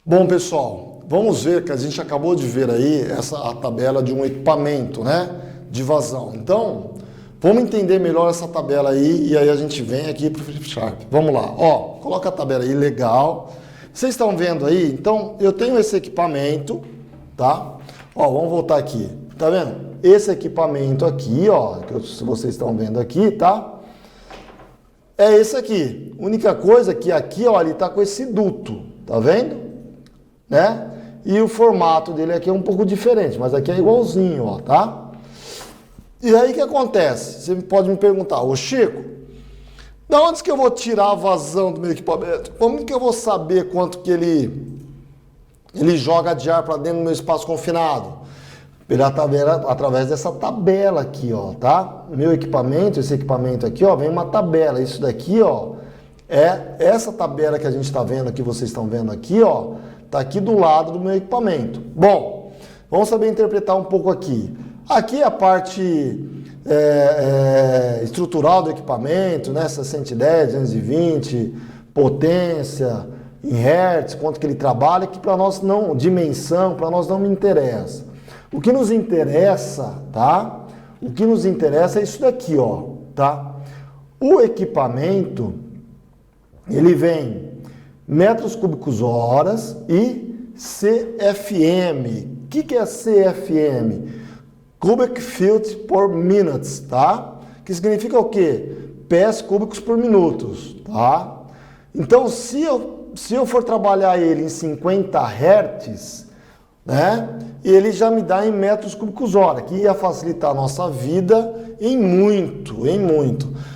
Bom, pessoal, vamos ver que a gente acabou de ver aí a tabela de um equipamento, né, de vazão. Então, vamos entender melhor essa tabela aí e aí a gente vem aqui para o Flip Sharp. Vamos lá, ó, coloca a tabela aí, legal. Vocês estão vendo aí? Então, eu tenho esse equipamento, tá? Ó, vamos voltar aqui, tá vendo? Esse equipamento aqui, ó, que vocês estão vendo aqui, tá? É esse aqui. Única coisa que aqui, ó, ele tá com esse duto, tá vendo? Né? E o formato dele aqui é um pouco diferente, mas aqui é igualzinho, ó, tá? E aí o que acontece? Você pode me perguntar, ô Chico, da onde que eu vou tirar a vazão do meu equipamento? Como que eu vou saber quanto que ele joga de ar para dentro do meu espaço confinado? Através dessa tabela aqui, ó, tá? Meu equipamento, esse equipamento aqui, ó, vem uma tabela. Isso daqui, ó, é essa tabela que a gente está vendo aqui, vocês estão vendo aqui, ó, tá aqui do lado do meu equipamento. Bom, vamos saber interpretar um pouco aqui. Aqui a parte estrutural do equipamento, né? 610, 220, potência, em hertz, quanto que ele trabalha, que para nós não, dimensão, para nós não me interessa. O que nos interessa, tá? O que nos interessa é isso daqui, ó, tá? O equipamento, ele vem metros cúbicos horas e CFM. O que é CFM? Cubic Feet per Minutes, tá? Que significa o quê? Pés cúbicos por minutos, tá? Então, se eu for trabalhar ele em 50 Hz, né? Ele já me dá em metros cúbicos hora, que ia facilitar a nossa vida em muito.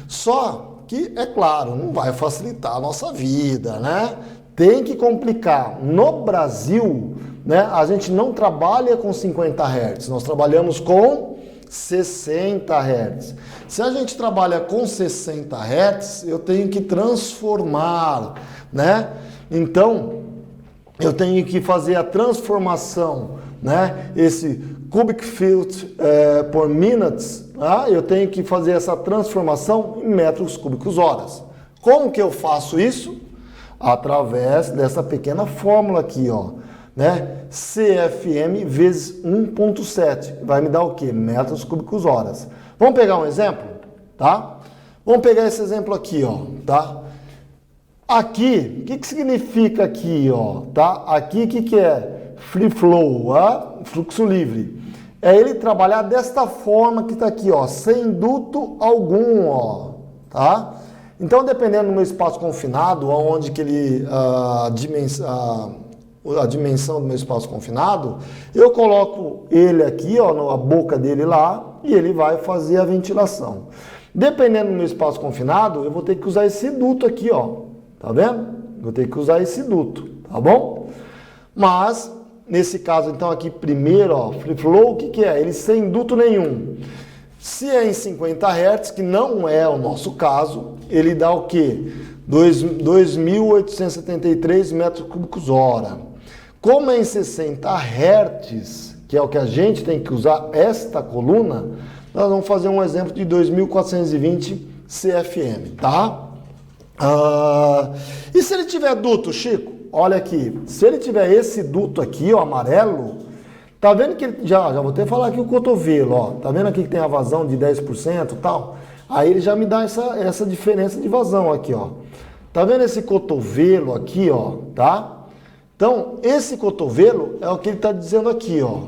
Só que, é claro, não vai facilitar a nossa vida, né? Tem que complicar. No Brasil, né, a gente não trabalha com 50 Hz, nós trabalhamos com 60 Hz. Se a gente trabalha com 60 Hz, eu tenho que transformar, né? Então, eu tenho que fazer a transformação, né? Esse cubic feet per minutes, né? Eu tenho que fazer essa transformação em metros cúbicos horas. Como que eu faço isso? Através dessa pequena fórmula aqui, ó, né? CFM vezes 1.7 vai me dar o quê? Metros cúbicos horas. Vamos pegar um exemplo, tá? Vamos pegar esse exemplo aqui, ó, tá? Aqui, o que significa aqui, ó, tá? Aqui, o que é? Free flow, fluxo livre. É ele trabalhar desta forma que está aqui, ó, sem duto algum, ó, tá? Então, dependendo do meu espaço confinado, aonde que ele, a dimensão do meu espaço confinado, eu coloco ele aqui, ó, na boca dele lá, e ele vai fazer a ventilação. Dependendo do meu espaço confinado, eu vou ter que usar esse duto aqui, ó. Tá vendo? Vou ter que usar esse duto, tá bom? Mas, nesse caso, então, aqui primeiro, ó, free flow, o que é? Ele sem duto nenhum. Se é em 50 Hz, que não é o nosso caso, ele dá o quê? 2.873 metros cúbicos hora. Como é em 60 Hz, que é o que a gente tem que usar esta coluna, nós vamos fazer um exemplo de 2.420 CFM, tá? E se ele tiver duto, Chico? Olha aqui, se ele tiver esse duto aqui, ó, amarelo, tá vendo que ele, já vou até falar aqui o cotovelo, ó, tá vendo aqui que tem a vazão de 10% e tal? Aí ele já me dá essa diferença de vazão aqui, ó. Tá vendo esse cotovelo aqui, ó, tá? Então, esse cotovelo é o que ele tá dizendo aqui, ó.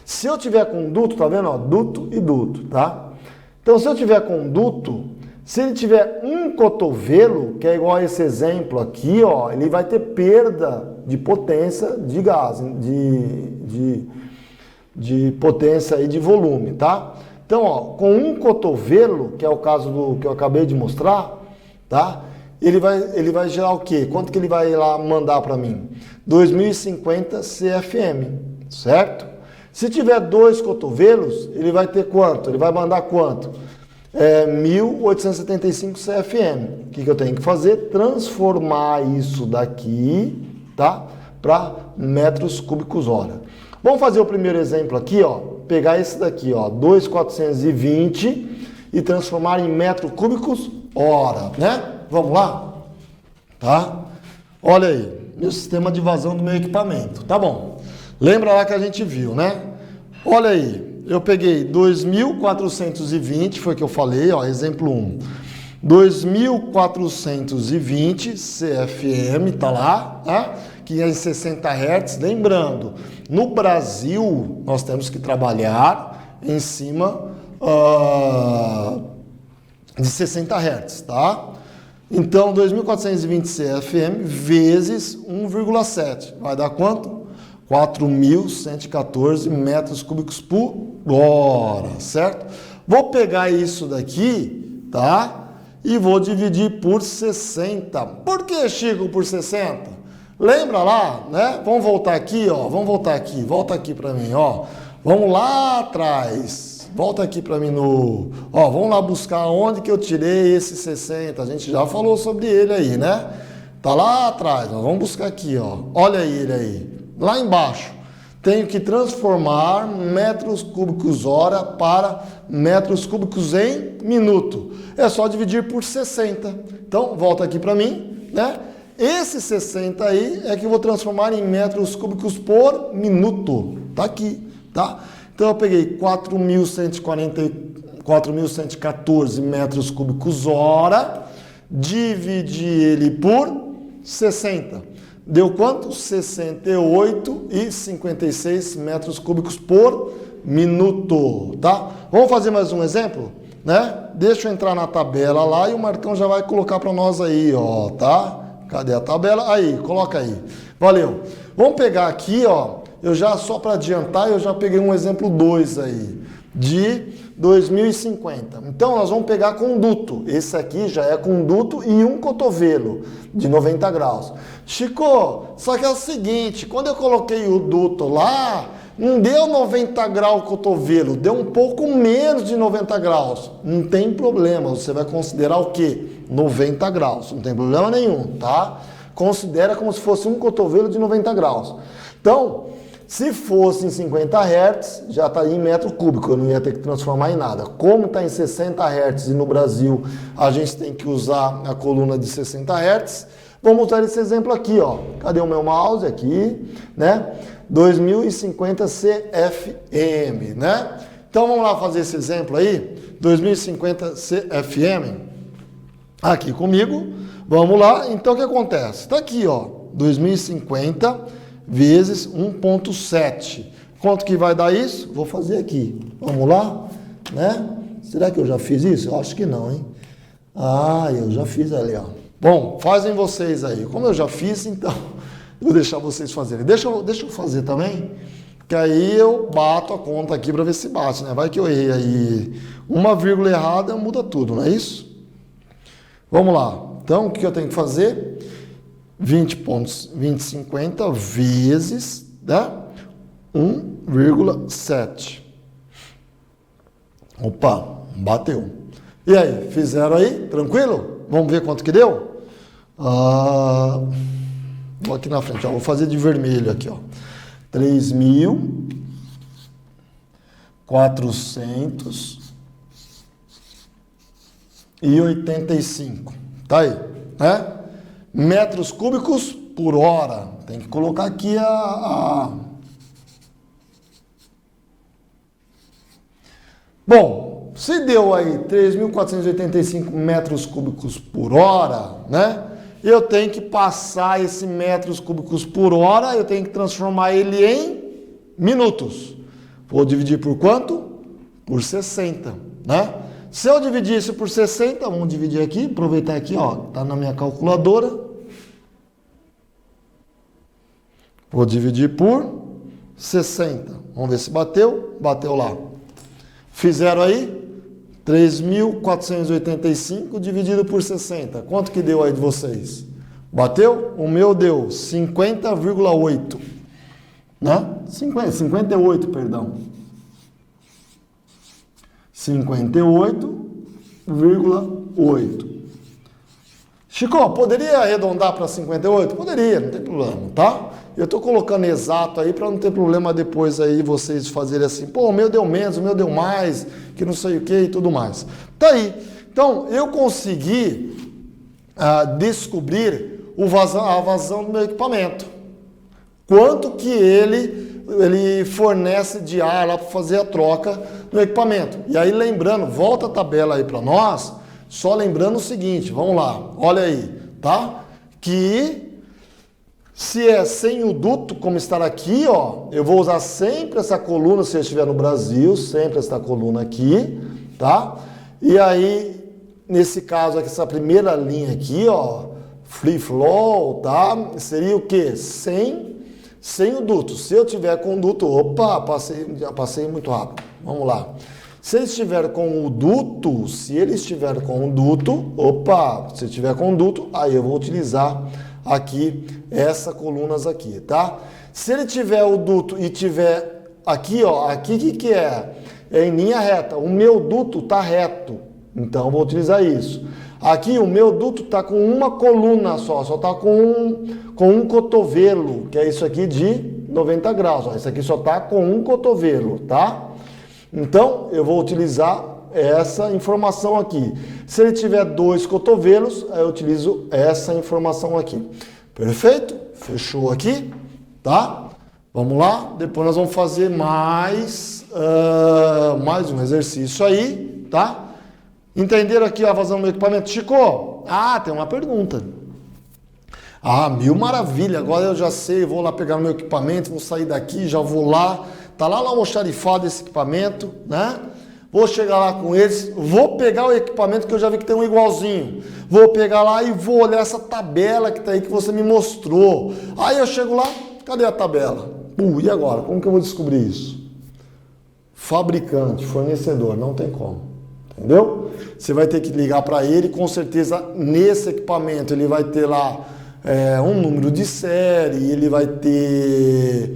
Se eu tiver com duto, tá vendo, ó, duto e duto, tá? Então, se eu tiver com duto, se ele tiver um cotovelo, que é igual a esse exemplo aqui, ó, ele vai ter perda de potência de gás, de potência e de volume, tá? Então, ó, com um cotovelo, que é o caso do que eu acabei de mostrar, tá? Ele vai gerar o quê? Quanto que ele vai lá mandar para mim? 2.050 CFM, certo? Se tiver dois cotovelos, ele vai ter quanto? Ele vai mandar quanto? 1.875 CFM. O que eu tenho que fazer? Transformar isso daqui, tá? Para metros cúbicos hora. Vamos fazer o primeiro exemplo aqui, ó. Pegar esse daqui, ó, 2.420 e transformar em metros cúbicos hora, né? Vamos lá? Tá? Olha aí. meu sistema de vazão do meu equipamento. Tá bom. Lembra lá que a gente viu, né? Olha aí, eu peguei 2.420, foi o que eu falei, ó, exemplo 1. 2.420 CFM, tá lá, tá? Que é em 60 Hz. Lembrando, no Brasil, nós temos que trabalhar em cima de 60 Hz, tá? Então, 2.420 CFM vezes 1,7. Vai dar quanto? 4.114 metros cúbicos por hora, certo? Vou pegar isso daqui, tá? E vou dividir por 60. Por que, Chico, por 60? Lembra lá, né? Vamos voltar aqui, ó. Vamos voltar aqui. Volta aqui para mim, ó. Vamos lá atrás. Volta aqui para mim no... Ó, vamos lá buscar onde que eu tirei esse 60. A gente já falou sobre ele aí, né? Tá lá atrás. Nós vamos buscar aqui, ó. Olha ele aí. Lá embaixo. Tenho que transformar metros cúbicos hora para metros cúbicos em minuto. É só dividir por 60. Então, volta aqui para mim, né? Esse 60 aí é que eu vou transformar em metros cúbicos por minuto. Tá aqui, tá? Então, eu peguei 4.114 metros cúbicos hora, dividi ele por 60. Deu quanto? 68,56 metros cúbicos por minuto, tá? Vamos fazer mais um exemplo, né? Deixa eu entrar na tabela lá e o Marcão já vai colocar para nós aí, ó, tá? Cadê a tabela? Aí, coloca aí. Valeu. Vamos pegar aqui, ó, eu já, só para adiantar, eu já peguei um exemplo 2 aí, de 2050. Então, nós vamos pegar conduto. Esse aqui já é conduto e um cotovelo de 90 graus. Chico, só que é o seguinte, quando eu coloquei o duto lá, não deu 90 graus o cotovelo, deu um pouco menos de 90 graus. Não tem problema, você vai considerar o quê? 90 graus, não tem problema nenhum, tá? Considera como se fosse um cotovelo de 90 graus. Então, se fosse em 50 Hz, já está em metro cúbico, eu não ia ter que transformar em nada. Como está em 60 Hz e no Brasil a gente tem que usar a coluna de 60 Hz, vamos usar esse exemplo aqui, ó. Cadê o meu mouse? Aqui, né? 2050 CFM, né? Então vamos lá fazer esse exemplo aí, 2050 CFM, aqui comigo. Vamos lá, então o que acontece? Está aqui, ó, 2050 vezes 1,7. Quanto que vai dar isso? Vou fazer aqui. Vamos lá, né? Será que eu já fiz isso? Eu acho que não, hein? Ah, eu já fiz ali, ó. Bom, fazem vocês aí. Como eu já fiz, então, vou deixar vocês fazerem. Deixa eu fazer também, que aí eu bato a conta aqui para ver se bate, né? Vai que eu errei aí. Uma vírgula errada muda tudo, não é isso? Vamos lá. Então, o que eu tenho que fazer? 20,50 vezes, né? 1,7. Opa, bateu. E aí, fizeram aí? Tranquilo? Vamos ver quanto que deu? Vou aqui na frente, ó, vou fazer de vermelho aqui, ó. 3.485. Tá aí, né? Metros cúbicos por hora. Tem que colocar aqui Bom, se deu aí 3.485 metros cúbicos por hora, né? Eu tenho que passar esse metros cúbicos por hora, eu tenho que transformar ele em minutos. Vou dividir por quanto? Por 60, né? Se eu dividir isso por 60, vamos dividir aqui, aproveitar aqui, ó, tá na minha calculadora. Vou dividir por 60. Vamos ver se bateu. Bateu lá. Fizeram aí? 3.485 dividido por 60. Quanto que deu aí de vocês? Bateu? O meu deu 50,8. Né? 58, perdão. 58,8. Chico, poderia arredondar para 58? Poderia, não tem problema, tá? Eu estou colocando exato aí para não ter problema depois aí vocês fazerem assim, pô, o meu deu menos, o meu deu mais, que não sei o que e tudo mais. Tá aí. Então, eu consegui descobrir a vazão do meu equipamento. Quanto que ele fornece de ar lá para fazer a troca no equipamento. E aí lembrando, volta a tabela aí para nós, só lembrando o seguinte, vamos lá, olha aí, tá? Que se é sem o duto, como está aqui, ó, eu vou usar sempre essa coluna, se eu estiver no Brasil, sempre essa coluna aqui, tá? E aí, nesse caso aqui, essa primeira linha aqui, ó, free flow, tá? Seria o quê? Sem o duto. Se eu tiver com o duto, opa, passei muito rápido. Vamos lá. Se ele estiver com o duto, se estiver com o duto, aí eu vou utilizar aqui essas colunas aqui, tá? Se ele tiver o duto e tiver aqui, ó, aqui o que é? É em linha reta. O meu duto tá reto, então eu vou utilizar isso. Aqui o meu duto tá com uma coluna só tá com um cotovelo, que é isso aqui de 90 graus. Ó. Isso aqui só tá com um cotovelo, tá? Então eu vou utilizar essa informação aqui. Se ele tiver 2 cotovelos, aí eu utilizo essa informação aqui. Perfeito? Fechou aqui, tá? Vamos lá, depois nós vamos fazer mais um exercício aí, tá? Entenderam aqui a vazão do meu equipamento? Chico, tem uma pergunta. Mil maravilha, agora eu já sei, vou lá pegar o meu equipamento, vou sair daqui, já vou lá, tá lá no almoxarifado esse equipamento, né? Vou chegar lá com eles, vou pegar o equipamento que eu já vi que tem um igualzinho. Vou pegar lá e vou olhar essa tabela que tá aí que você me mostrou. Aí eu chego lá, cadê a tabela? E agora? Como que eu vou descobrir isso? Fabricante, fornecedor, não tem como. Entendeu? Você vai ter que ligar para ele, com certeza nesse equipamento ele vai ter lá um número de série, ele vai ter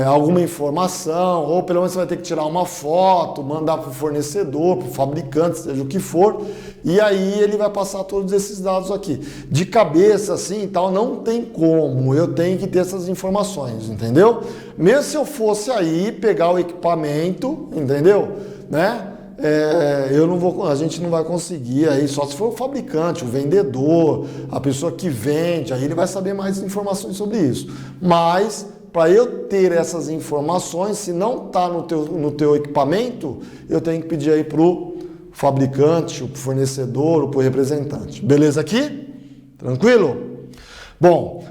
alguma informação, ou pelo menos você vai ter que tirar uma foto, mandar para o fornecedor, para o fabricante, seja o que for, e aí ele vai passar todos esses dados aqui. De cabeça assim e tal, não tem como, eu tenho que ter essas informações, entendeu? Mesmo se eu fosse aí pegar o equipamento, entendeu? Né? A gente não vai conseguir aí, só se for o fabricante, o vendedor, a pessoa que vende, aí ele vai saber mais informações sobre isso. Mas, para eu ter essas informações, se não está no teu equipamento, eu tenho que pedir aí para o fabricante, o fornecedor, ou para o representante. Beleza aqui? Tranquilo? Bom,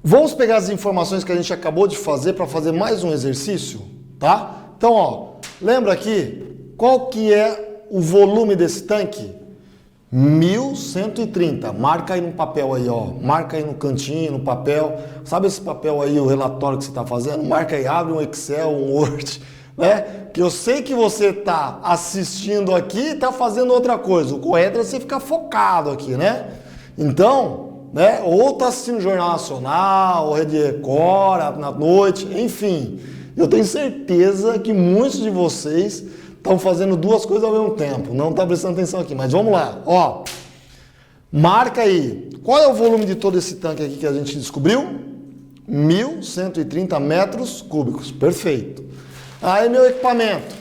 vamos pegar as informações que a gente acabou de fazer para fazer mais um exercício, tá? Então, ó, lembra aqui? Qual que é o volume desse tanque? 1130. Marca aí no papel aí, ó. Marca aí no cantinho, no papel. Sabe esse papel aí, o relatório que você está fazendo? Marca aí, abre um Excel, um Word, né? Que eu sei que você está assistindo aqui e está fazendo outra coisa. O correto é você ficar focado aqui, né? Então, né? Ou está assistindo o Jornal Nacional, ou Rede Record, na noite, enfim. Eu tenho certeza que muitos de vocês estão fazendo duas coisas ao mesmo tempo. Não está prestando atenção aqui, mas vamos lá. Ó, marca aí. Qual é o volume de todo esse tanque aqui que a gente descobriu? 1130 metros cúbicos. Perfeito. Aí meu equipamento.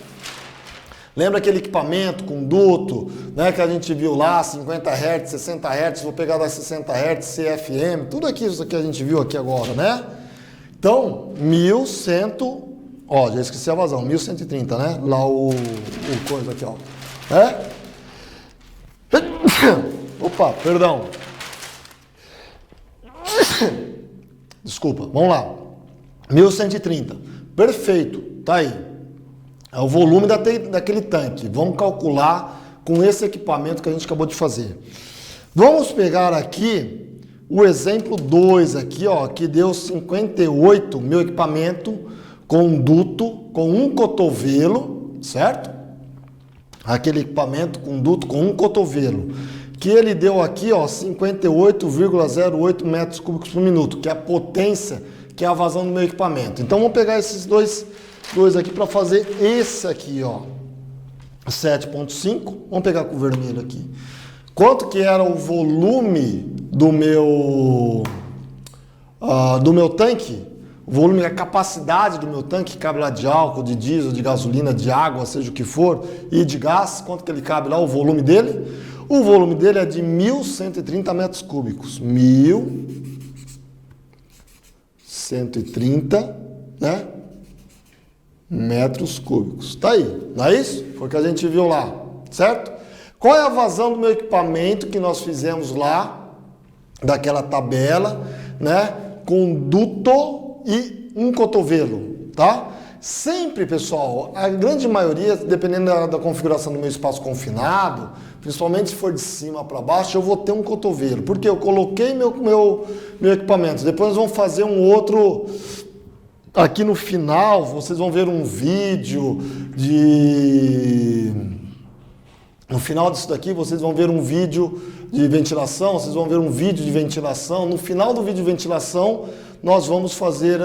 Lembra aquele equipamento com duto, né, que a gente viu lá, 50 Hz, 60 Hz, vou pegar das 60 Hz, CFM, tudo aqui, isso que a gente viu aqui agora, né? Então, 1100, ó, já esqueci a vazão, 1130, né? Lá o coisa aqui, ó. Opa, perdão. Desculpa, vamos lá. 1130. Perfeito, tá aí. É o volume daquele tanque. Vamos calcular com esse equipamento que a gente acabou de fazer. Vamos pegar aqui o exemplo 2 aqui, ó, que deu 58, meu equipamento com um duto, com um cotovelo, certo? Aquele equipamento com duto com um cotovelo, que ele deu aqui, ó, 58,08 metros cúbicos por minuto, que é a potência, que é a vazão do meu equipamento. Então vamos pegar esses dois aqui para fazer esse aqui, ó, 7,5. Vamos pegar com o vermelho aqui. Quanto que era o volume do meu tanque? O volume, a capacidade do meu tanque, que cabe lá de álcool, de diesel, de gasolina, de água, seja o que for, e de gás, quanto que ele cabe lá, o volume dele? O volume dele é de 1.130 metros cúbicos. 1.130, né? Metros cúbicos. Tá aí, não é isso? Foi o que a gente viu lá, certo? Qual é a vazão do meu equipamento que nós fizemos lá, daquela tabela, né? Com duto e um cotovelo, tá? Sempre, pessoal, a grande maioria, dependendo da configuração do meu espaço confinado, principalmente se for de cima para baixo, eu vou ter um cotovelo, porque eu coloquei meu equipamento. Depois nós vamos fazer um outro... Aqui no final, vocês vão ver um vídeo de... No final disso daqui, vocês vão ver um vídeo de ventilação, vocês vão ver um vídeo de ventilação. No final do vídeo de ventilação, nós vamos fazer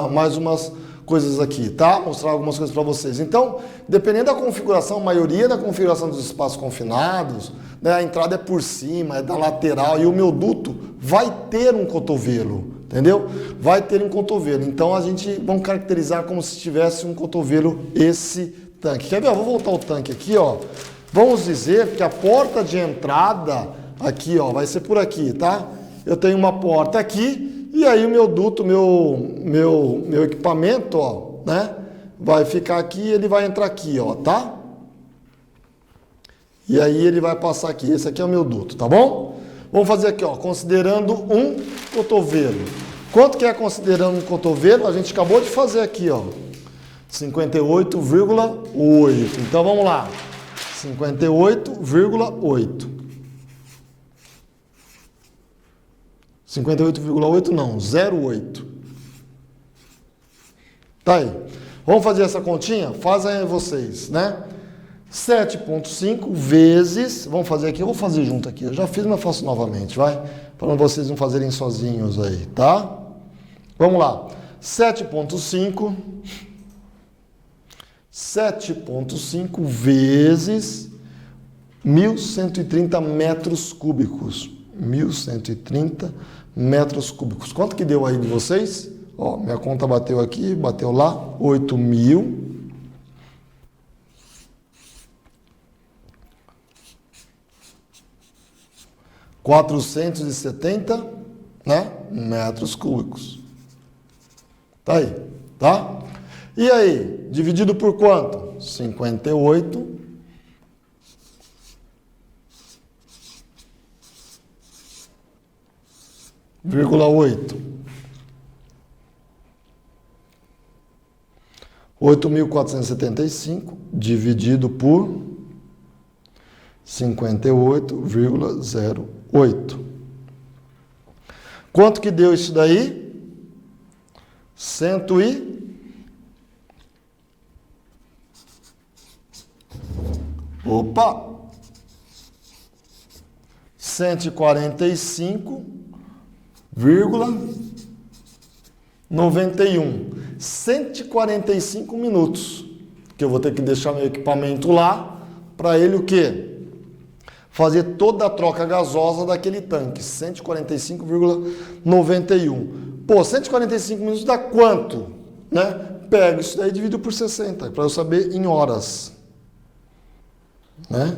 mais umas coisas aqui, tá? Mostrar algumas coisas para vocês. Então, dependendo da configuração, a maioria da configuração dos espaços confinados, né, a entrada é por cima, é da lateral, e o meu duto vai ter um cotovelo, entendeu? Vai ter um cotovelo. Então, a gente vamos caracterizar como se tivesse um cotovelo esse tanque. Quer ver? Eu vou voltar o tanque aqui, ó. Vamos dizer que a porta de entrada aqui, ó, vai ser por aqui, tá? Eu tenho uma porta aqui e aí o meu duto, meu equipamento, ó, né? Vai ficar aqui e ele vai entrar aqui, ó, tá? E aí ele vai passar aqui. Esse aqui é o meu duto, tá bom? Vamos fazer aqui, ó, considerando um cotovelo. Quanto que é considerando um cotovelo? A gente acabou de fazer aqui, ó, 58,8. Então vamos lá. 58,8. 58,8 não, 0,8. Tá aí. Vamos fazer essa continha? Fazem aí vocês, né? 7,5 vezes... Vamos fazer aqui, eu vou fazer junto aqui. Eu já fiz, mas faço novamente, vai? Para vocês não fazerem sozinhos aí, tá? Vamos lá. 7,5... 7,5 vezes 1.130 metros cúbicos. 1.130 metros cúbicos. Quanto que deu aí de vocês? Ó, minha conta bateu aqui, bateu lá. 8.000. 470, né? Metros cúbicos. Tá aí, tá? E aí, dividido por quanto? 58,8. 8.475 dividido por 58,08. Quanto que deu isso daí? 145,91. 145 minutos. Que eu vou ter que deixar meu equipamento lá para ele o quê? Fazer toda a troca gasosa daquele tanque. 145,91. Pô, 145 minutos dá quanto? Né? Pega isso daí e divido por 60, para eu saber em horas. Né?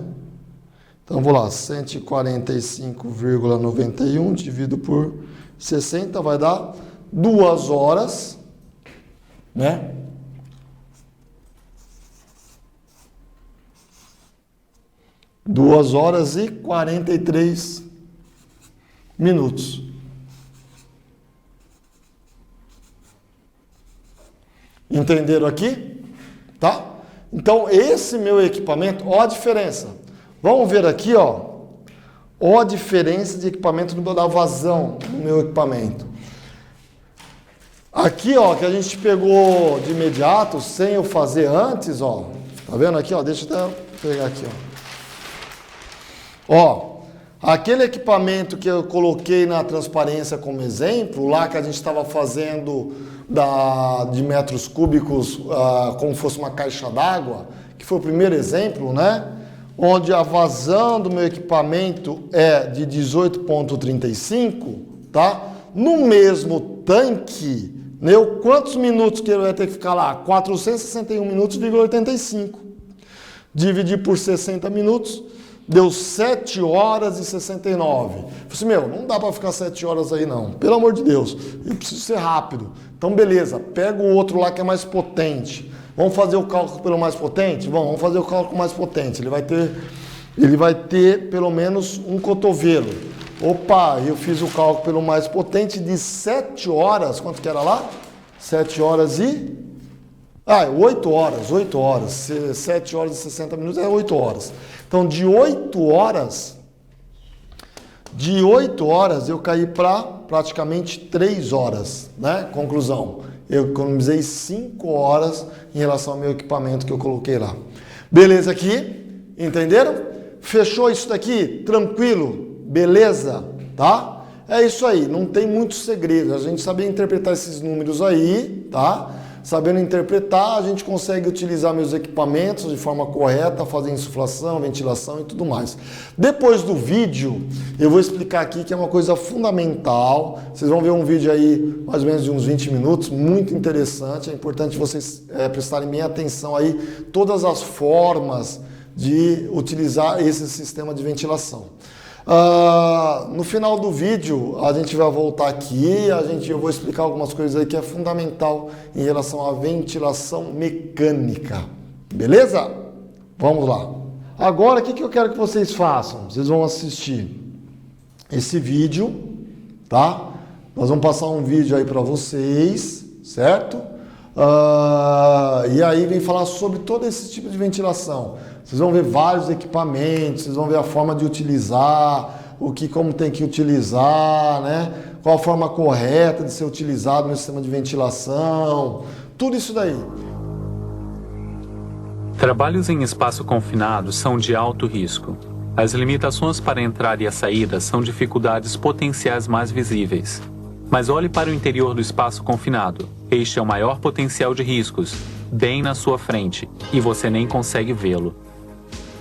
Então, vou lá, 145,91 dividido por 60 vai dar 2 horas, né? Duas horas e 43 minutos. Entenderam aqui? Tá? Então, esse meu equipamento, ó a diferença. Vamos ver aqui, ó a diferença de equipamento da vazão do meu equipamento. Aqui, ó, que a gente pegou de imediato, sem eu fazer antes, ó. Tá vendo aqui, ó? Deixa eu até pegar aqui, ó. Ó, aquele equipamento que eu coloquei na transparência como exemplo, lá que a gente estava fazendo de metros cúbicos, como fosse uma caixa d'água, que foi o primeiro exemplo, né? Onde a vazão do meu equipamento é de 18,35, tá? No mesmo tanque, né? Quantos minutos que ele vai ter que ficar lá? 461 minutos,85. Dividir por 60 minutos, deu 7 horas e 69. Eu falei assim, meu, não dá para ficar 7 horas aí não, pelo amor de Deus, eu preciso ser rápido. Então beleza, pega o outro lá que é mais potente. Vamos fazer o cálculo pelo mais potente? Vamos fazer o cálculo mais potente. Ele vai ter pelo menos um cotovelo. Opa, eu fiz o cálculo pelo mais potente de 7 horas, quanto que era lá? 7 horas e... 8 horas. 7 horas e 60 minutos é 8 horas. Então, de 8 horas eu caí para praticamente 3 horas, né? Conclusão, eu economizei 5 horas em relação ao meu equipamento que eu coloquei lá. Beleza aqui? Entenderam? Fechou isso daqui? Tranquilo? Beleza? Tá? É isso aí, não tem muito segredo. A gente saber interpretar esses números aí, tá? Sabendo interpretar, a gente consegue utilizar meus equipamentos de forma correta, fazer insuflação, ventilação e tudo mais. Depois do vídeo, eu vou explicar aqui que é uma coisa fundamental. Vocês vão ver um vídeo aí, mais ou menos de uns 20 minutos, muito interessante. É importante vocês prestarem minha atenção aí, todas as formas de utilizar esse sistema de ventilação. No final do vídeo a gente vai voltar aqui, eu vou explicar algumas coisas aí que é fundamental em relação à ventilação mecânica, beleza? Vamos lá. Agora o que eu quero que vocês façam? Vocês vão assistir esse vídeo, tá? Nós vamos passar um vídeo aí para vocês, certo? E aí vem falar sobre todo esse tipo de ventilação. Vocês vão ver vários equipamentos, vocês vão ver a forma de utilizar, como tem que utilizar, né? Qual a forma correta de ser utilizado no sistema de ventilação, tudo isso daí. Trabalhos em espaço confinado são de alto risco. As limitações para a entrada e a saída são dificuldades potenciais mais visíveis. Mas olhe para o interior do espaço confinado. Este é o maior potencial de riscos, bem na sua frente, e você nem consegue vê-lo.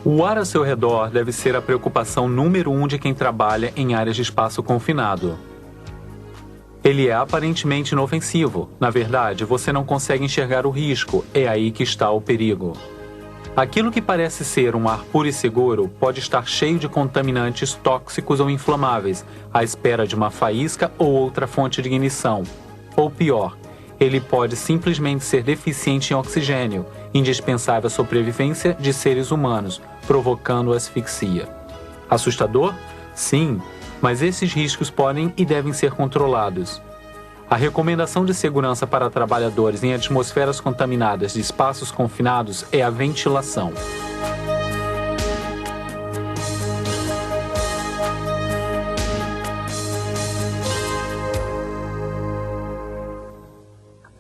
O ar ao seu redor deve ser a preocupação número 1 de quem trabalha em áreas de espaço confinado. Ele é aparentemente inofensivo. Na verdade, você não consegue enxergar o risco. É aí que está o perigo. Aquilo que parece ser um ar puro e seguro pode estar cheio de contaminantes tóxicos ou inflamáveis, à espera de uma faísca ou outra fonte de ignição. Ou pior, ele pode simplesmente ser deficiente em oxigênio, indispensável à sobrevivência de seres humanos, provocando asfixia. Assustador? Sim, mas esses riscos podem e devem ser controlados. A recomendação de segurança para trabalhadores em atmosferas contaminadas de espaços confinados é a ventilação.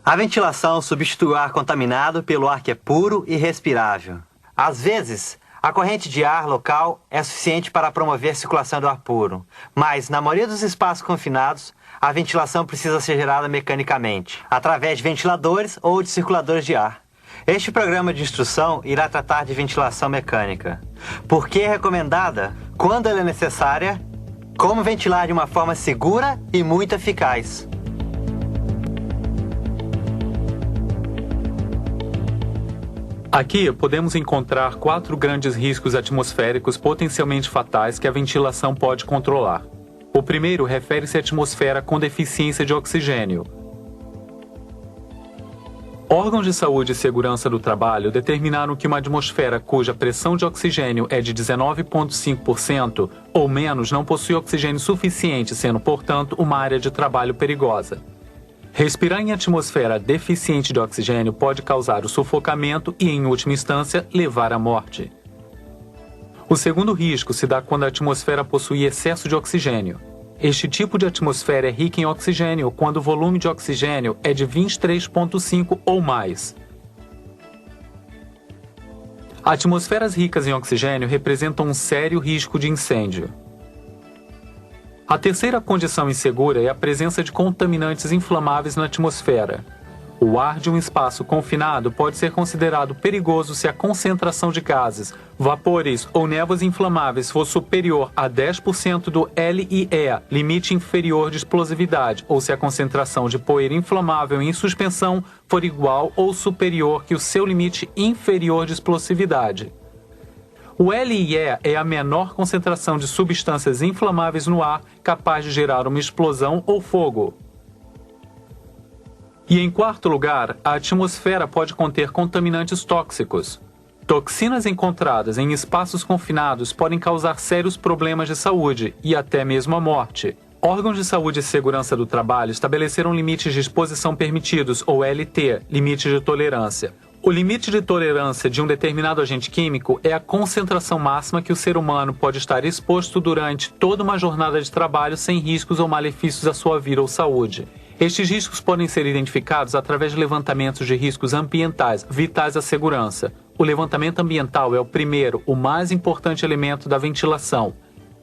A ventilação substitui o ar contaminado pelo ar que é puro e respirável. Às vezes, a corrente de ar local é suficiente para promover a circulação do ar puro, mas na maioria dos espaços confinados, a ventilação precisa ser gerada mecanicamente, através de ventiladores ou de circuladores de ar. Este programa de instrução irá tratar de ventilação mecânica. Por que é recomendada? Quando ela é necessária? Como ventilar de uma forma segura e muito eficaz? Aqui podemos encontrar 4 grandes riscos atmosféricos potencialmente fatais que a ventilação pode controlar. O primeiro refere-se à atmosfera com deficiência de oxigênio. Órgãos de saúde e segurança do trabalho determinaram que uma atmosfera cuja pressão de oxigênio é de 19,5% ou menos não possui oxigênio suficiente, sendo, portanto, uma área de trabalho perigosa. Respirar em atmosfera deficiente de oxigênio pode causar o sufocamento e, em última instância, levar à morte. O segundo risco se dá quando a atmosfera possui excesso de oxigênio. Este tipo de atmosfera é rica em oxigênio quando o volume de oxigênio é de 23,5 ou mais. Atmosferas ricas em oxigênio representam um sério risco de incêndio. A terceira condição insegura é a presença de contaminantes inflamáveis na atmosfera. O ar de um espaço confinado pode ser considerado perigoso se a concentração de gases, vapores ou névoas inflamáveis for superior a 10% do LIE, limite inferior de explosividade, ou se a concentração de poeira inflamável em suspensão for igual ou superior que o seu limite inferior de explosividade. O LIE é a menor concentração de substâncias inflamáveis no ar capaz de gerar uma explosão ou fogo. E em quarto lugar, a atmosfera pode conter contaminantes tóxicos. Toxinas encontradas em espaços confinados podem causar sérios problemas de saúde e até mesmo a morte. Órgãos de saúde e segurança do trabalho estabeleceram limites de exposição permitidos, ou LT, limites de tolerância. O limite de tolerância de um determinado agente químico é a concentração máxima que o ser humano pode estar exposto durante toda uma jornada de trabalho sem riscos ou malefícios à sua vida ou saúde. Estes riscos podem ser identificados através de levantamentos de riscos ambientais vitais à segurança. O levantamento ambiental é o primeiro, o mais importante elemento da ventilação.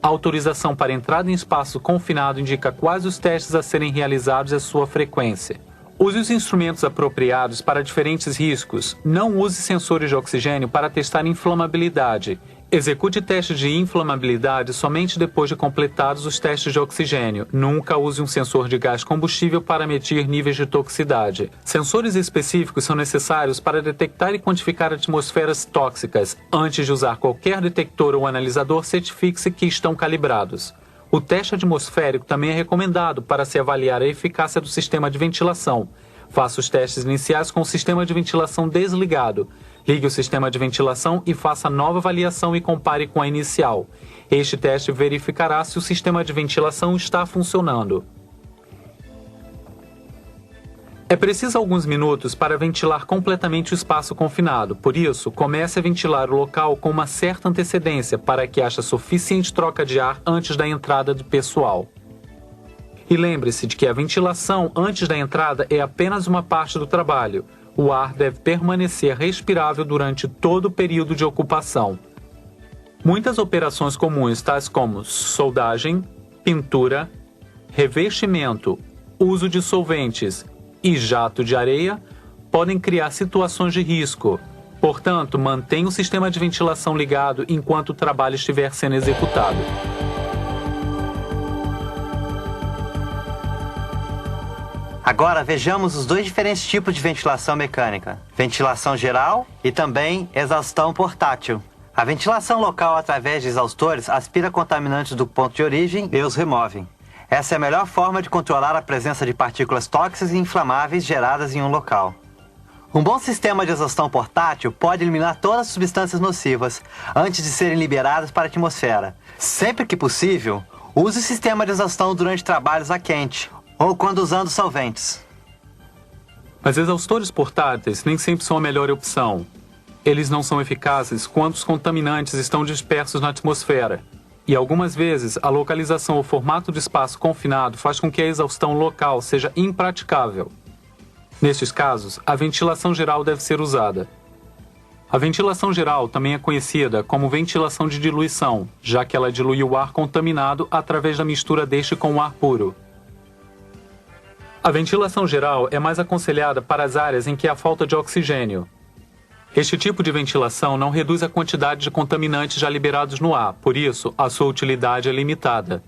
A autorização para entrada em espaço confinado indica quais os testes a serem realizados e a sua frequência. Use os instrumentos apropriados para diferentes riscos. Não use sensores de oxigênio para testar inflamabilidade. Execute testes de inflamabilidade somente depois de completados os testes de oxigênio. Nunca use um sensor de gás combustível para medir níveis de toxicidade. Sensores específicos são necessários para detectar e quantificar atmosferas tóxicas. Antes de usar qualquer detector ou analisador, certifique-se que estão calibrados. O teste atmosférico também é recomendado para se avaliar a eficácia do sistema de ventilação. Faça os testes iniciais com o sistema de ventilação desligado. Ligue o sistema de ventilação e faça nova avaliação e compare com a inicial. Este teste verificará se o sistema de ventilação está funcionando. É preciso alguns minutos para ventilar completamente o espaço confinado. Por isso, comece a ventilar o local com uma certa antecedência para que haja suficiente troca de ar antes da entrada do pessoal. E lembre-se de que a ventilação antes da entrada é apenas uma parte do trabalho. O ar deve permanecer respirável durante todo o período de ocupação. Muitas operações comuns, tais como soldagem, pintura, revestimento, uso de solventes e jato de areia, podem criar situações de risco. Portanto, mantenha o sistema de ventilação ligado enquanto o trabalho estiver sendo executado. Agora vejamos os dois diferentes tipos de ventilação mecânica: ventilação geral e também exaustão portátil. A ventilação local através de exaustores aspira contaminantes do ponto de origem e os remove. Essa é a melhor forma de controlar a presença de partículas tóxicas e inflamáveis geradas em um local. Um bom sistema de exaustão portátil pode eliminar todas as substâncias nocivas antes de serem liberadas para a atmosfera. Sempre que possível, use o sistema de exaustão durante trabalhos a quente ou quando usando solventes. Mas exaustores portáteis nem sempre são a melhor opção. Eles não são eficazes quando os contaminantes estão dispersos na atmosfera. E algumas vezes, a localização ou formato do espaço confinado faz com que a exaustão local seja impraticável. Nestes casos, a ventilação geral deve ser usada. A ventilação geral também é conhecida como ventilação de diluição, já que ela dilui o ar contaminado através da mistura deste com o ar puro. A ventilação geral é mais aconselhada para as áreas em que há falta de oxigênio. Este tipo de ventilação não reduz a quantidade de contaminantes já liberados no ar, por isso, a sua utilidade é limitada.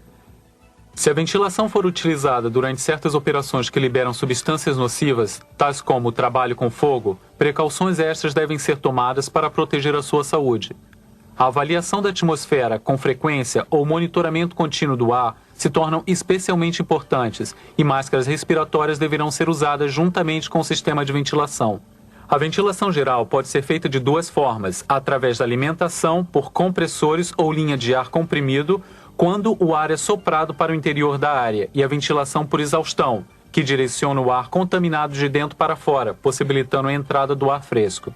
Se a ventilação for utilizada durante certas operações que liberam substâncias nocivas, tais como o trabalho com fogo, precauções extras devem ser tomadas para proteger a sua saúde. A avaliação da atmosfera com frequência ou monitoramento contínuo do ar se tornam especialmente importantes e máscaras respiratórias deverão ser usadas juntamente com o sistema de ventilação. A ventilação geral pode ser feita de duas formas, através da alimentação por compressores ou linha de ar comprimido, quando o ar é soprado para o interior da área, e a ventilação por exaustão, que direciona o ar contaminado de dentro para fora, possibilitando a entrada do ar fresco.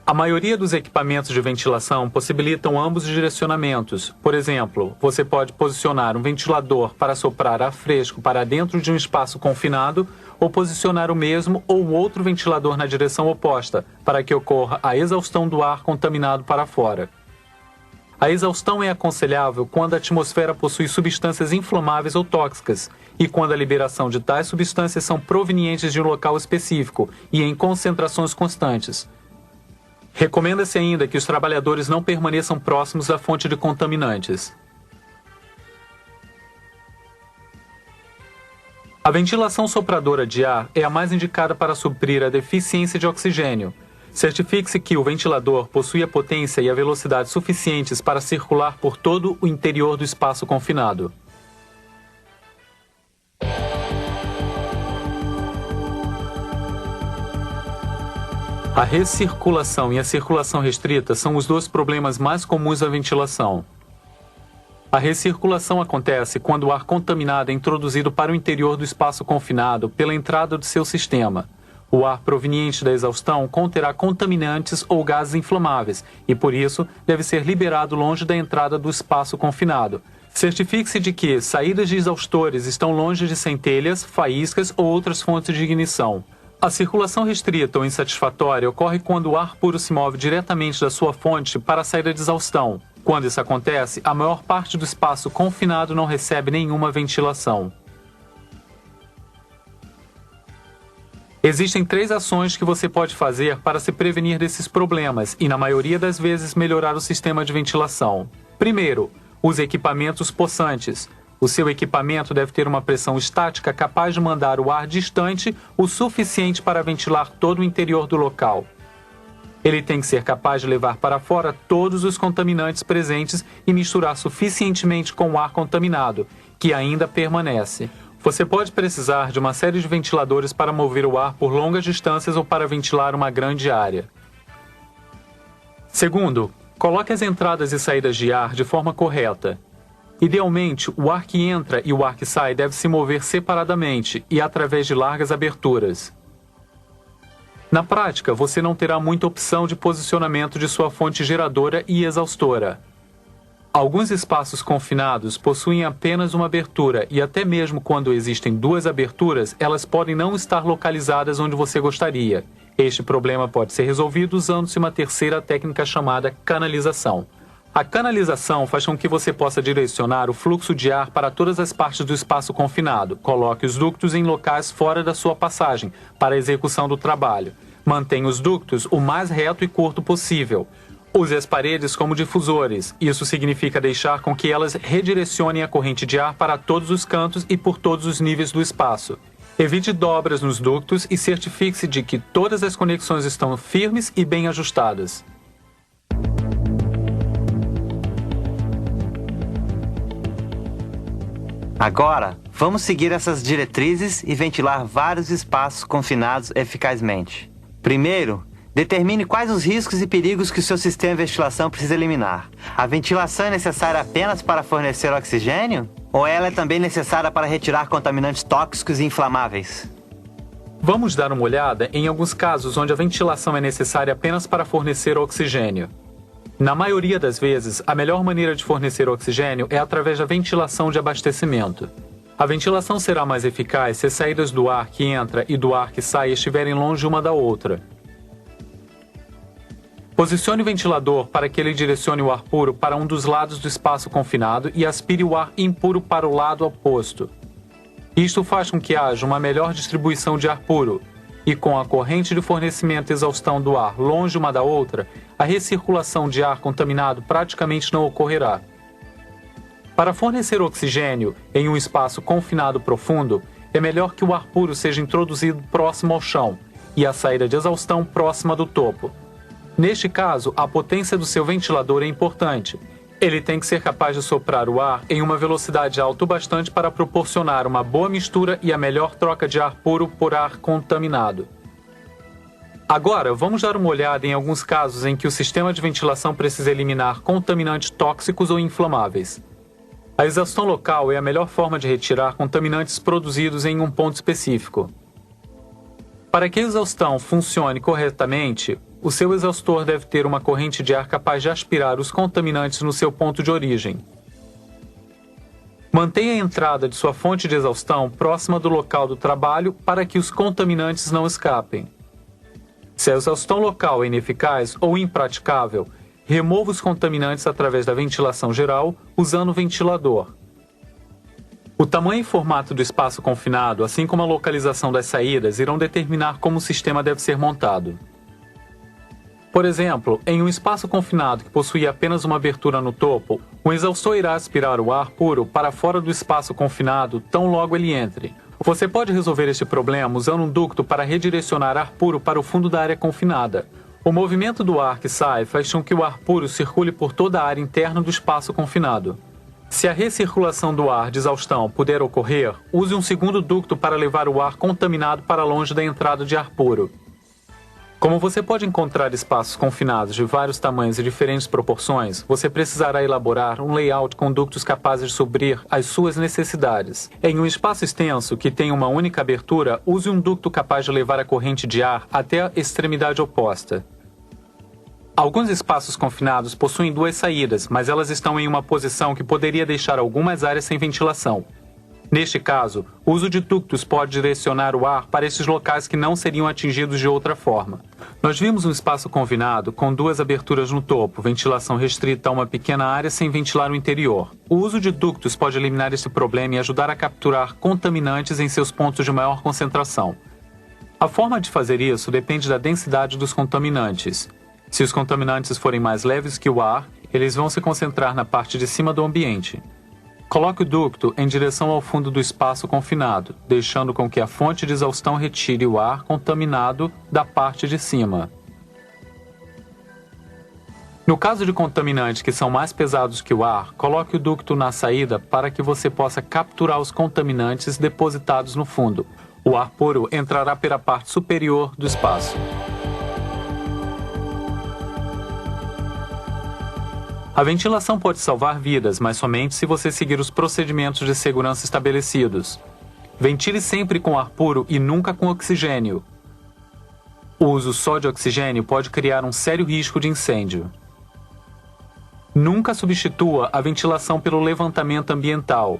A maioria dos equipamentos de ventilação possibilitam ambos os direcionamentos. Por exemplo, você pode posicionar um ventilador para soprar ar fresco para dentro de um espaço confinado ou posicionar o mesmo ou outro ventilador na direção oposta para que ocorra a exaustão do ar contaminado para fora. A exaustão é aconselhável quando a atmosfera possui substâncias inflamáveis ou tóxicas e quando a liberação de tais substâncias são provenientes de um local específico e em concentrações constantes. Recomenda-se ainda que os trabalhadores não permaneçam próximos da fonte de contaminantes. A ventilação sopradora de ar é a mais indicada para suprir a deficiência de oxigênio. Certifique-se que o ventilador possui a potência e a velocidade suficientes para circular por todo o interior do espaço confinado. A recirculação e a circulação restrita são os dois problemas mais comuns da ventilação. A recirculação acontece quando o ar contaminado é introduzido para o interior do espaço confinado pela entrada do seu sistema. O ar proveniente da exaustão conterá contaminantes ou gases inflamáveis e, por isso, deve ser liberado longe da entrada do espaço confinado. Certifique-se de que saídas de exaustores estão longe de centelhas, faíscas ou outras fontes de ignição. A circulação restrita ou insatisfatória ocorre quando o ar puro se move diretamente da sua fonte para a saída de exaustão. Quando isso acontece, a maior parte do espaço confinado não recebe nenhuma ventilação. Existem 3 ações que você pode fazer para se prevenir desses problemas e, na maioria das vezes, melhorar o sistema de ventilação. Primeiro, use equipamentos possantes. O seu equipamento deve ter uma pressão estática capaz de mandar o ar distante o suficiente para ventilar todo o interior do local. Ele tem que ser capaz de levar para fora todos os contaminantes presentes e misturar suficientemente com o ar contaminado, que ainda permanece. Você pode precisar de uma série de ventiladores para mover o ar por longas distâncias ou para ventilar uma grande área. Segundo, coloque as entradas e saídas de ar de forma correta. Idealmente, o ar que entra e o ar que sai deve se mover separadamente e através de largas aberturas. Na prática, você não terá muita opção de posicionamento de sua fonte geradora e exaustora. Alguns espaços confinados possuem apenas uma abertura e até mesmo quando existem 2 aberturas, elas podem não estar localizadas onde você gostaria. Este problema pode ser resolvido usando-se uma terceira técnica chamada canalização. A canalização faz com que você possa direcionar o fluxo de ar para todas as partes do espaço confinado. Coloque os ductos em locais fora da sua passagem para a execução do trabalho. Mantenha os ductos o mais reto e curto possível. Use as paredes como difusores. Isso significa deixar com que elas redirecionem a corrente de ar para todos os cantos e por todos os níveis do espaço. Evite dobras nos ductos e certifique-se de que todas as conexões estão firmes e bem ajustadas. Agora, vamos seguir essas diretrizes e ventilar vários espaços confinados eficazmente. Primeiro, determine quais os riscos e perigos que o seu sistema de ventilação precisa eliminar. A ventilação é necessária apenas para fornecer oxigênio? Ou ela é também necessária para retirar contaminantes tóxicos e inflamáveis? Vamos dar uma olhada em alguns casos onde a ventilação é necessária apenas para fornecer oxigênio. Na maioria das vezes, a melhor maneira de fornecer oxigênio é através da ventilação de abastecimento. A ventilação será mais eficaz se as saídas do ar que entra e do ar que sai estiverem longe uma da outra. Posicione o ventilador para que ele direcione o ar puro para um dos lados do espaço confinado e aspire o ar impuro para o lado oposto. Isto faz com que haja uma melhor distribuição de ar puro, e com a corrente de fornecimento e exaustão do ar longe uma da outra, a recirculação de ar contaminado praticamente não ocorrerá. Para fornecer oxigênio em um espaço confinado profundo, é melhor que o ar puro seja introduzido próximo ao chão e a saída de exaustão próxima do topo. Neste caso, a potência do seu ventilador é importante. Ele tem que ser capaz de soprar o ar em uma velocidade alta o bastante para proporcionar uma boa mistura e a melhor troca de ar puro por ar contaminado. Agora, vamos dar uma olhada em alguns casos em que o sistema de ventilação precisa eliminar contaminantes tóxicos ou inflamáveis. A exaustão local é a melhor forma de retirar contaminantes produzidos em um ponto específico. Para que a exaustão funcione corretamente, o seu exaustor deve ter uma corrente de ar capaz de aspirar os contaminantes no seu ponto de origem. Mantenha a entrada de sua fonte de exaustão próxima do local do trabalho para que os contaminantes não escapem. Se a exaustão local é ineficaz ou impraticável, remova os contaminantes através da ventilação geral usando o ventilador. O tamanho e formato do espaço confinado, assim como a localização das saídas, irão determinar como o sistema deve ser montado. Por exemplo, em um espaço confinado que possui apenas uma abertura no topo, o exaustor irá aspirar o ar puro para fora do espaço confinado tão logo ele entre. Você pode resolver este problema usando um ducto para redirecionar ar puro para o fundo da área confinada, O movimento do ar que sai faz com que o ar puro circule por toda a área interna do espaço confinado. Se a recirculação do ar de exaustão puder ocorrer, use um segundo ducto para levar o ar contaminado para longe da entrada de ar puro. Como você pode encontrar espaços confinados de vários tamanhos e diferentes proporções, você precisará elaborar um layout com ductos capazes de suprir as suas necessidades. Em um espaço extenso que tem uma única abertura, use um ducto capaz de levar a corrente de ar até a extremidade oposta. Alguns espaços confinados possuem duas saídas, mas elas estão em uma posição que poderia deixar algumas áreas sem ventilação. Neste caso, o uso de ductos pode direcionar o ar para esses locais que não seriam atingidos de outra forma. Nós vimos um espaço confinado com duas aberturas no topo, ventilação restrita a uma pequena área sem ventilar o interior. O uso de ductos pode eliminar esse problema e ajudar a capturar contaminantes em seus pontos de maior concentração. A forma de fazer isso depende da densidade dos contaminantes. Se os contaminantes forem mais leves que o ar, eles vão se concentrar na parte de cima do ambiente. Coloque o ducto em direção ao fundo do espaço confinado, deixando com que a fonte de exaustão retire o ar contaminado da parte de cima. No caso de contaminantes que são mais pesados que o ar, coloque o ducto na saída para que você possa capturar os contaminantes depositados no fundo. O ar puro entrará pela parte superior do espaço. A ventilação pode salvar vidas, mas somente se você seguir os procedimentos de segurança estabelecidos. Ventile sempre com ar puro e nunca com oxigênio. O uso só de oxigênio pode criar um sério risco de incêndio. Nunca substitua a ventilação pelo levantamento ambiental.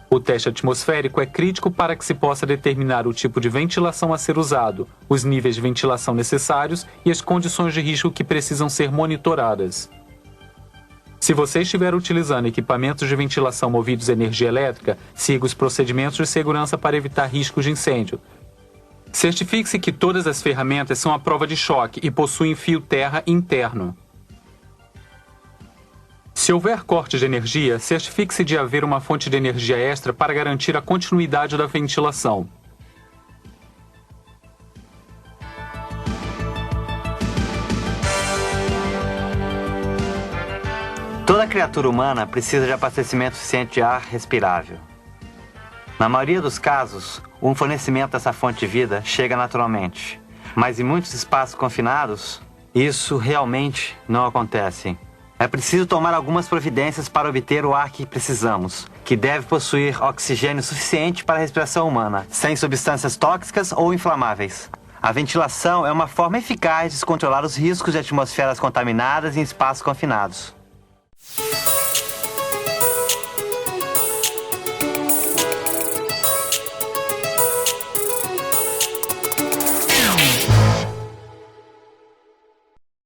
O teste atmosférico é crítico para que se possa determinar o tipo de ventilação a ser usado, os níveis de ventilação necessários e as condições de risco que precisam ser monitoradas. Se você estiver utilizando equipamentos de ventilação movidos a energia elétrica, siga os procedimentos de segurança para evitar riscos de incêndio. Certifique-se que todas as ferramentas são à prova de choque e possuem fio terra interno. Se houver corte de energia, certifique-se de haver uma fonte de energia extra para garantir a continuidade da ventilação. Toda criatura humana precisa de abastecimento suficiente de ar respirável. Na maioria dos casos, o fornecimento dessa fonte de vida chega naturalmente. Mas em muitos espaços confinados, isso realmente não acontece. É preciso tomar algumas providências para obter o ar que precisamos, que deve possuir oxigênio suficiente para a respiração humana, sem substâncias tóxicas ou inflamáveis. A ventilação é uma forma eficaz de controlar os riscos de atmosferas contaminadas em espaços confinados.